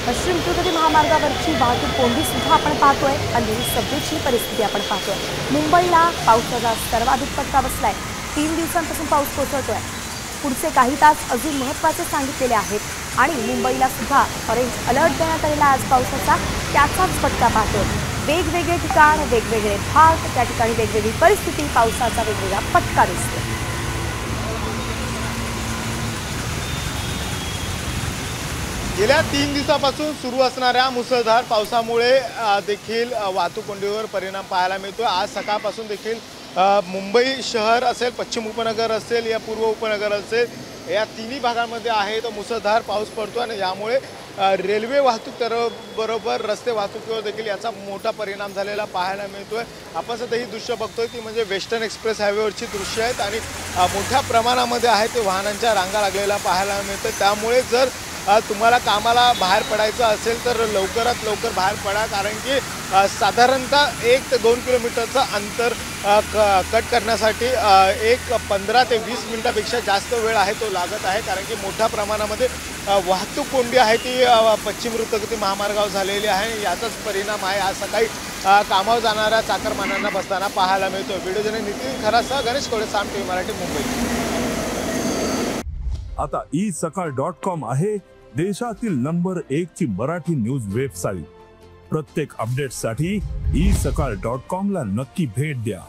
पश्चिम द्रुतगती महामार्गावरची वाहतूक कोंडी सुद्धा आपण पाहतोय आणि सध्याची परिस्थिती आपण पाहतोय। मुंबईला पावसाचा सर्वाधिक फटका बसलाय। 3 दिवसांपासून पाऊस कोसळतोय। पुढचे काही तास अजून महत्त्वाचे सांगितलेले आहेत आणि मुंबईला सुद्धा ऑरेंज अलर्ट देण्यात आलेला आज पावसाचा त्याचाच फटका पाहतोय। वेगवेगळे ठिकाण, वेगवेगळे भाग, त्या ठिकाणी वेगवेगळी परिस्थिती, पावसाचा वेगवेगळा फटका दिसतोय। गेल्या 3 दिवसापासून सुरू असणाऱ्या मुसळधार पावसामुळे देखील वाहतूक कोंडीवर परिणाम पाहायला मिळतो। आज सकाळपासून देखील मुंबई शहर असेल, पश्चिम उपनगर असेल या पूर्व उपनगर असेल, या तिन्ही भागांमध्ये आहे तो मुसळधार पाऊस पडतो आणि यामुळे रेल्वे वाहतूक बरोबर रस्ते वाहतुकीवर देखील याचा मोठा परिणाम झालेला पाहायला मिळतोय। आपण सध्या ही दृश्य बघतोय ती म्हणजे वेस्टर्न एक्सप्रेस हायवेवरची दृश्य आहेत आणि मोठ्या प्रमाणामध्ये आहे ते वाहनांच्या रांगा लागलेल्या पाहायला मिळतं। त्यामुळे जर तुम्हाला कामाला बाहेर पडायचं असेल तर लवकरात लवकर बाहेर पडा, कारण की साधारणतः 1 ते 2 किलोमीटरचं अंतर कट करण्यासाठी 15 ते 20 मिनिटापेक्षा जास्त वेळ आहे तो लागत आहे, कारण की मोठ्या प्रमाणामध्ये वाहतूक कोंडी आहे ती पश्चिम द्रुतगती महामार्गावर झालेली आहे। याचाच परिणाम आहे आज सकाळी कामावर जाणाऱ्या चाकरमान्यांना बसताना पाहायला मिळतो। व्हिडिओ जर्नलिस्ट नितीन खरासह गणेश कोळे, साम टीव्ही मराठी, मुंबई। आता isakal.com आहे देशातील नंबर 1 ची मराठी न्यूज वेबसाईट। प्रत्येक अपडेटसाठी isakal.com ला नक्की भेट द्या।